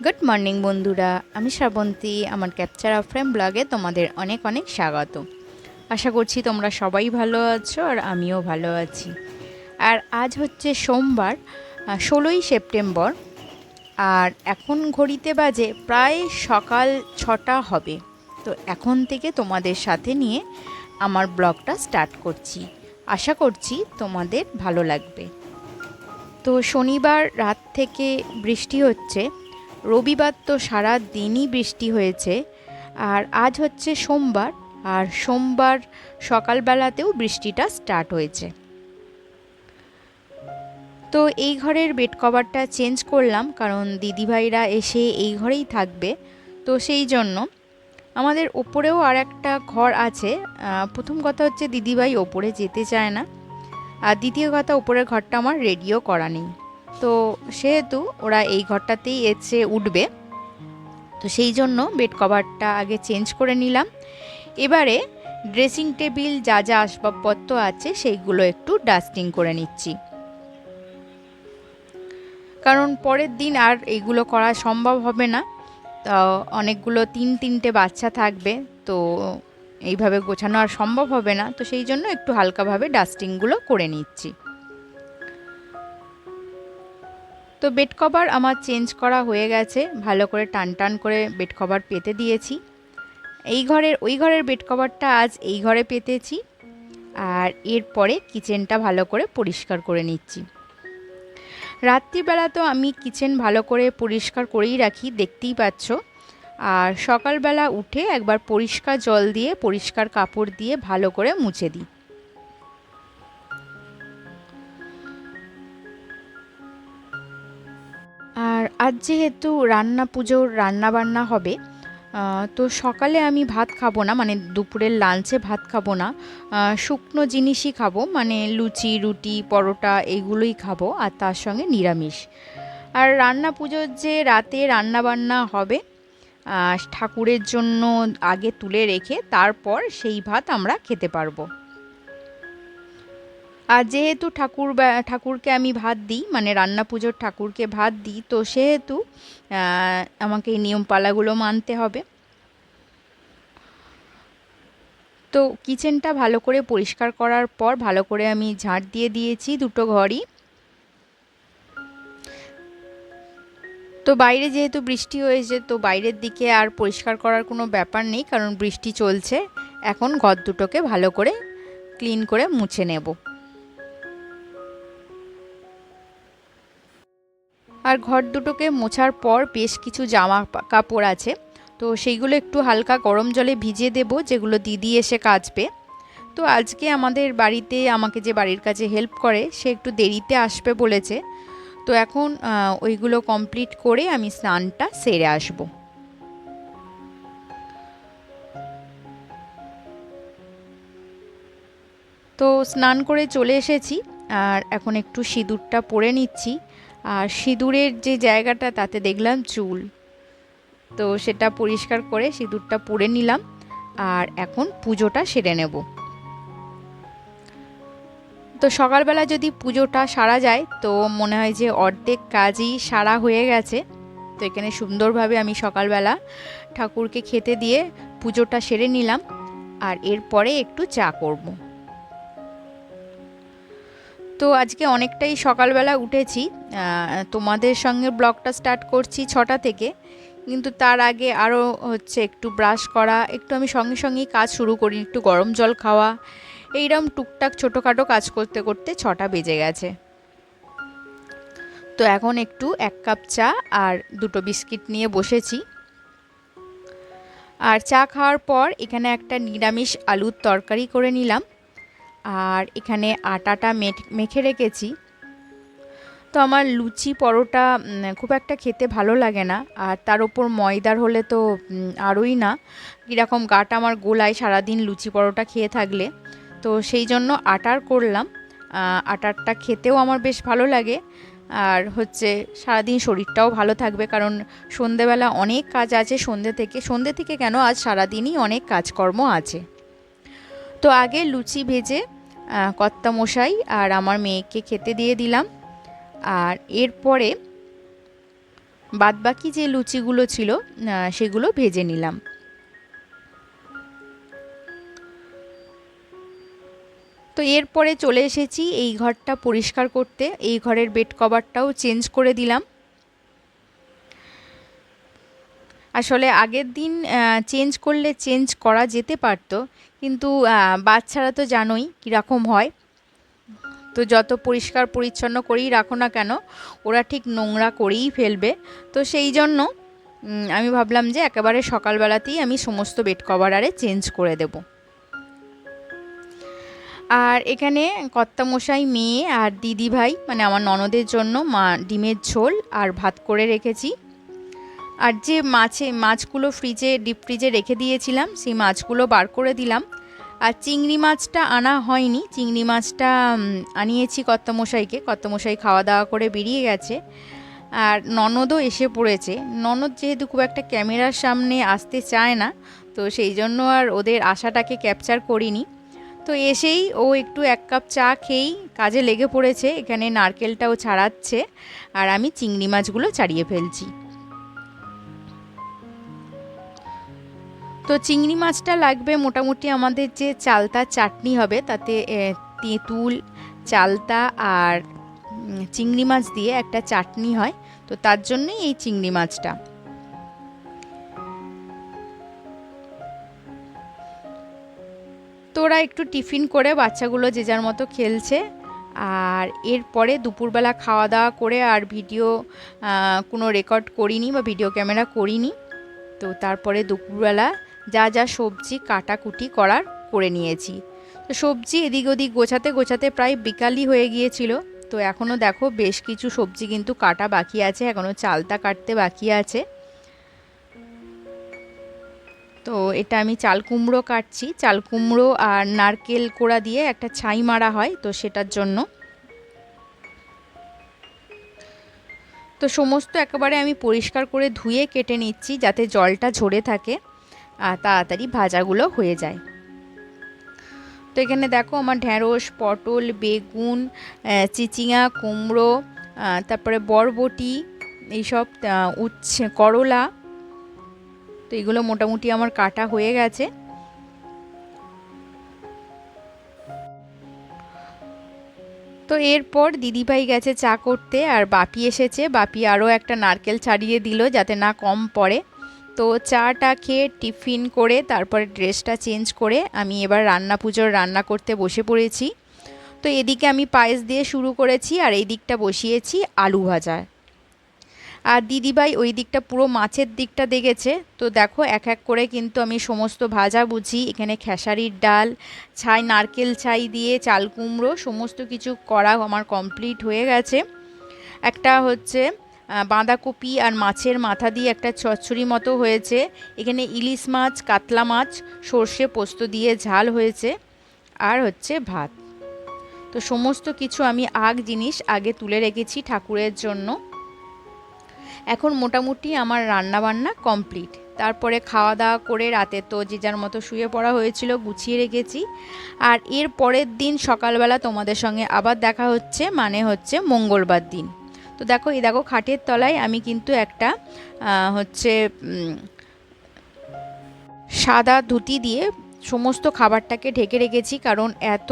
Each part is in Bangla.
গুড মর্নিং বন্ধুরা, আমি শ্রাবন্তী। আমার ক্যাপচার অফ ফ্রেম ব্লগে তোমাদের অনেক অনেক স্বাগত। আশা করছি তোমরা সবাই ভালো আছো আর আমিও ভালো আছি। আর আজ হচ্ছে সোমবার, 16ই সেপ্টেম্বর। আর এখন ঘড়িতে বাজে প্রায় সকাল 6টা হবে। তো এখন থেকে তোমাদের সাথে নিয়ে আমার ব্লগটা স্টার্ট করছি। আশা করছি তোমাদের ভালো লাগবে। তো শনিবার রাত থেকে বৃষ্টি হচ্ছে, রবিবার তো সারা দিনই বৃষ্টি হয়েছে, আর আজ হচ্ছে সোমবার। আর সোমবার সকালবেলাতেও বৃষ্টিটা স্টার্ট হয়েছে। তো এই ঘরের বেড কভারটা চেঞ্জ করলাম, কারণ দিদিভাইরা এসে এই ঘরেই থাকবে। তো সেই জন্য আমাদের ওপরেও আর একটা ঘর আছে। প্রথম কথা হচ্ছে দিদিভাই ওপরে যেতে চায় না, আর দ্বিতীয় কথা ওপরের ঘরটা আমার রেডিও করা নেই। তো সেহেতু ওরা এই ঘরটাতেই এসে উঠবে। তো সেই জন্য বেড কভারটা আগে চেঞ্জ করে নিলাম। এবারে ড্রেসিং টেবিল যা যা আসবাবপত্র আছে সেইগুলো একটু ডাস্টিং করে নিচ্ছি, কারণ পরের দিন আর এইগুলো করা সম্ভব হবে না। তো অনেকগুলো তিনটে বাচ্চা থাকবে, তো এইভাবে গোছানো আর সম্ভব হবে না। তো সেই জন্য একটু হালকাভাবে ডাস্টিংগুলো করে নিচ্ছি। তো বেড কভার আমার চেঞ্জ করা হয়ে গেছে, ভালো করে টান করে বেড কভার পেতে দিয়েছি। ওই ঘরের বেড কভারটা আজ এই ঘরে পেতেছি। আর এরপরে কিচেনটা ভালো করে পরিষ্কার করে নিচ্ছি। রাত্রিবেলা তো আমি কিচেন ভালো করে পরিষ্কার করেই রাখি, দেখতেই পাচ্ছ। আর সকালবেলা উঠে একবার পরিষ্কার জল দিয়ে পরিষ্কার কাপড় দিয়ে ভালো করে মুছে দিই। আর আজ যেহেতু পুজোর রান্না বান্না হবে, তো সকালে আমি ভাত খাবো না, মানে দুপুরের লাঞ্চে ভাত খাবো না। শুকনো জিনিসই খাবো, মানে লুচি, রুটি, পরোটা এগুলোই খাবো, আর তার সঙ্গে নিরামিষ। আর পুজোর যে রাতে রান্না বান্না হবে, ঠাকুরের জন্য আগে তুলে রেখে তারপর সেই ভাত আমরা খেতে পারবো। আর যেহেতু ঠাকুরকে আমি ভাত দিই, মানে পুজোর ঠাকুরকে ভাত দিই, তো সেহেতু আমাকে এই নিয়মপালাগুলো মানতে হবে। তো কিচেনটা ভালো করে পরিষ্কার করার পর ভালো করে আমি ঝাঁট দিয়ে দিয়েছি দুটো ঘরই। তো বাইরে যেহেতু বৃষ্টি হয়েছে, তো বাইরের দিকে আর পরিষ্কার করার কোনো ব্যাপার নেই, কারণ বৃষ্টি চলছে। এখন ঘর দুটোকে ভালো করে ক্লিন করে মুছে নেব। আর ঘর দুটোকে মোছার পর বেশ কিছু জামা কাপড় আছে, তো সেইগুলো একটু হালকা গরম জলে ভিজিয়ে দেব, যেগুলো দিদি এসে কাচবে। তো আজকে আমাদের বাড়িতে আমাকে যে বাড়ির কাজে হেল্প করে, সে একটু দেরিতে আসবে বলেছে। তো এখন ওইগুলো কমপ্লিট করে আমি স্নানটা সেরে আসব। তো স্নান করে চলে এসেছি, আর এখন একটু সিঁদুরটা পরে নিচ্ছি। আর সিঁদুরের যে জায়গাটা, তাতে দেখলাম চুল, তো সেটা পরিষ্কার করে সিঁদুরটা পরে নিলাম। আর এখন পুজোটা সেরে নেব। তো সকালবেলা যদি পুজোটা সারা যায়, তো মনে হয় যে অর্ধেক কাজই সারা হয়ে গেছে। তো এখানে সুন্দরভাবে আমি সকালবেলা ঠাকুরকে খেতে দিয়ে পুজোটা সেরে নিলাম। আর এরপরে একটু চা করব। তো আজকে অনেকটাই সকালবেলা উঠেছি। তোমাদের সঙ্গে ব্লগটা স্টার্ট করছি 6টা থেকে, কিন্তু তার আগে আরও হচ্ছে একটু ব্রাশ করা, একটু আমি সঙ্গেই কাজ শুরু করি, একটু গরম জল খাওয়া, এইরকম টুকটাক ছোটোখাটো কাজ করতে করতে 6টা বেজে গেছে। তো এখন একটু 1 কাপ চা আর দুটো বিস্কিট নিয়ে বসেছি। আর চা খাওয়ার পর এখানে একটা নিরামিষ আলুর তরকারি করে নিলাম। আর এখানে আটাটা মেখে রেখেছি। তো আমার লুচি পরোটা খুব একটা খেতে ভালো লাগে না, আর তার ওপর ময়দার হলে তো আরোই না, কীরকম গাটা আমার গোলায় সারাদিন লুচি পরোটা খেয়ে থাকলে। তো সেই জন্য আটার করলাম। আটারটা খেতেও আমার বেশ ভালো লাগে, আর হচ্ছে সারাদিন শরীরটাও ভালো থাকবে, কারণ সন্ধেবেলা অনেক কাজ আছে। সন্ধে থেকে কেন, আজ সারাদিনই অনেক কাজকর্ম আছে। তো আগে লুচি ভেজে কর্তামশাই আর আমার মেয়েকে খেতে দিয়ে দিলাম। আর এরপরে বাদবাকি যে লুচিগুলো ছিল সেগুলো ভেজে নিলাম। তো এরপরে চলে এসেছি এই ঘরটা পরিষ্কার করতে। এই ঘরের বেড কভারটাও চেঞ্জ করে দিলাম। আসলে আগের দিন চেঞ্জ করলে চেঞ্জ করা যেতে পারতো, কিন্তু বাচ্চারা তো জানোই কীরকম হয়। তো যত পরিষ্কার পরিচ্ছন্ন করেই রাখো না কেন, ওরা ঠিক নোংরা করেই ফেলবে। তো সেই জন্য আমি ভাবলাম যে একেবারে সকালবেলাতেই আমি সমস্ত বেড কভার চেঞ্জ করে দেব। আর এখানে কর্তামশাই, মেয়ে আর দিদি ভাই মানে আমার ননদের জন্য ডিমের ঝোল আর ভাত করে রেখেছি। আর যে মাছগুলো ডিপ ফ্রিজে রেখে দিয়েছিলাম সেই মাছগুলো বার করে দিলাম। আর চিংড়ি মাছটা আনা হয়নি, চিংড়ি মাছটা আনিয়েছি কর্তামশাইকে। কর্তামশাই খাওয়া দাওয়া করে বেরিয়ে গেছে। আর ননদও এসে পড়েছে। ননদ যেহেতু খুব একটা ক্যামেরার সামনে আসতে চায় না, তো সেই জন্য আর ওদের আশাটাকে ক্যাপচার করিনি। তো এসেই ও একটু 1 কাপ চা খেয়েই কাজে লেগে পড়েছে। এখানে নারকেলটাও ছাড়াচ্ছে আর আমি চিংড়ি মাছগুলো ছাড়িয়ে ফেলছি। তো চিংড়ি মাছটা লাগবে মোটামুটি আমাদের যে চালতা চাটনি হবে তাতে তেঁতুল, চালতা আর চিংড়ি মাছ দিয়ে একটা চাটনি হয়, তো তার জন্যই এই চিংড়ি মাছটা। তো ওরা একটু টিফিন করে বাচ্চাগুলো যে যার মতো খেলছে। আর এরপরে দুপুরবেলা খাওয়া দাওয়া করে আর ভিডিও কোনো রেকর্ড করিনি বা ভিডিও ক্যামেরা করিনি। তো তারপরে দুপুরবেলা যা যা সবজি কাটাকুটি করার করে নিয়েছি। তো সবজি এদিক ওদিক গোছাতে গোছাতে প্রায় বিকালই হয়ে গিয়েছিল। তো এখনও দেখো বেশ কিছু সবজি কিন্তু কাটা বাকি আছে, এখনও চালতা কাটতে বাকি আছে। তো এটা আমি চাল কুমড়ো কাটছি। চাল কুমড়ো আর নারকেল কোড়া দিয়ে একটা ছাই মারা হয়, তো সেটার জন্য। তো সমস্ত একেবারে আমি পরিষ্কার করে ধুয়ে কেটে নিচ্ছি যাতে জলটা ঝরে থাকে আর তাড়াতাড়ি ভাজাগুলো হয়ে যায়। তো এখানে দেখো আমার ঢ্যাঁড়স, পটল, বেগুন, চিচিঙা, কুমড়ো, তারপরে বরবটি, এইসব উচ্ছে, করলা, তো এগুলো মোটামুটি আমার কাটা হয়ে গেছে। তো এরপর দিদিভাই গেছে চা করতে আর বাপি এসেছে। বাপি আরও একটা নারকেল ছাড়িয়ে দিল যাতে না কম পড়ে। তো চাটা খেয়ে টিফিন করে তারপরে ড্রেসটা চেঞ্জ করে আমি এবার পুজোর রান্না করতে বসে পড়েছি। তো এদিকে আমি পায়েস দিয়ে শুরু করেছি আর এই দিকটা বসিয়েছি আলু ভাজা। আর দিদিভাই ওই দিকটা পুরো মাছের দিকটা দেখেছে। তো দেখো এক এক করে কিন্তু আমি সমস্ত ভাজা বুঝি, এখানে খেসারির ডাল, নারকেল ছাই দিয়ে চাল কুমড়ো সমস্ত কিছু করা আমার কমপ্লিট হয়ে গেছে। একটা হচ্ছে বাঁধাকপি আর মাছের মাথা দিয়ে একটা চচ্চড়ি মতো হয়েছে। এখানে ইলিশ মাছ, কাতলা মাছ, সর্ষে পোস্ত দিয়ে ঝাল হয়েছে। আর হচ্ছে ভাত। তো সমস্ত কিছু আমি জিনিস আগে তুলে রেখেছি ঠাকুরের জন্য। এখন মোটামুটি আমার রান্নাবান্না কমপ্লিট। তারপরে খাওয়া দাওয়া করে রাতে তো যে যার মতো শুয়ে পড়া হয়েছিল, গুছিয়ে রেখেছি। আর এর পরের দিন সকালবেলা তোমাদের সঙ্গে আবার দেখা হচ্ছে, মানে হচ্ছে মঙ্গলবার দিন। তো দেখো এই দেখো খাটের তলায় আমি কিন্তু একটা হচ্ছে সাদা ধুতি দিয়ে সমস্ত খাবারটাকে ঢেকে রেখেছি, কারণ এত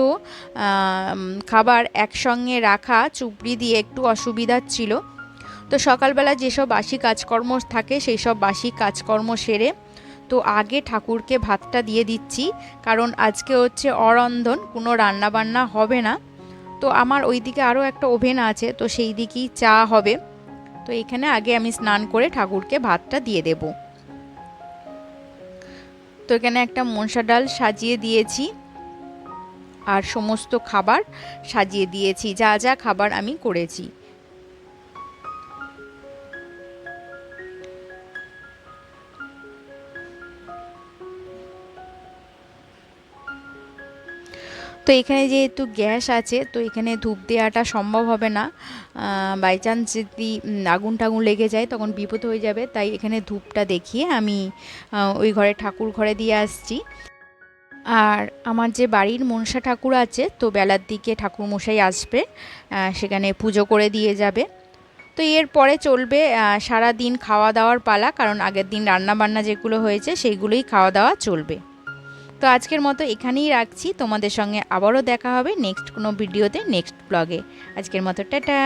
খাবার একসঙ্গে রাখা চুপড়ি দিয়ে একটু অসুবিধা ছিল। তো সকালবেলা যেসব বাসি কাজকর্ম থাকে সেই সব বাসি কাজকর্ম সেরে তো আগে ঠাকুরকে ভাতটা দিয়ে দিচ্ছি, কারণ আজকে হচ্ছে অরন্ধন, কোনো রান্নাবান্না হবে না। তো আমার ওইদিকে আরও একটা ওভেন আছে, তো সেই দিকেই চা হবে। তো এখানে আগে আমি স্নান করে ঠাকুরকে ভাতটা দিয়ে দেব। তো এখানে একটা মনসা ডাল সাজিয়ে দিয়েছি আর সমস্ত খাবার সাজিয়ে দিয়েছি, যা যা খাবার আমি করেছি। তো এখানে যেহেতু গ্যাস আছে তো এখানে ধূপ দেওয়াটা সম্ভব হবে না, বাই চান্স যদি আগুন টাগুন লেগে যায় তখন বিপদ হয়ে যাবে। তাই এখানে ধূপটা দেখিয়ে আমি ওই ঘরে ঠাকুর ঘরে দিয়ে আসছি। আর আমার যে বাড়ির মনসা ঠাকুর আছে তো বেলার দিকে ঠাকুরমশাই আসবে, সেখানে পুজো করে দিয়ে যাবে। তো এরপরে চলবে সারা দিন খাওয়া দাওয়ার পালা, কারণ আগের দিন রান্না বান্না যেগুলো হয়েছে সেইগুলোই খাওয়া দাওয়া চলবে। তো আজকের মতো এখানেই রাখছি, তোমাদের সঙ্গে আবারও দেখা হবে নেক্সট কোনো ভিডিওতে, নেক্সট ব্লগে। আজকের মতো টাটা।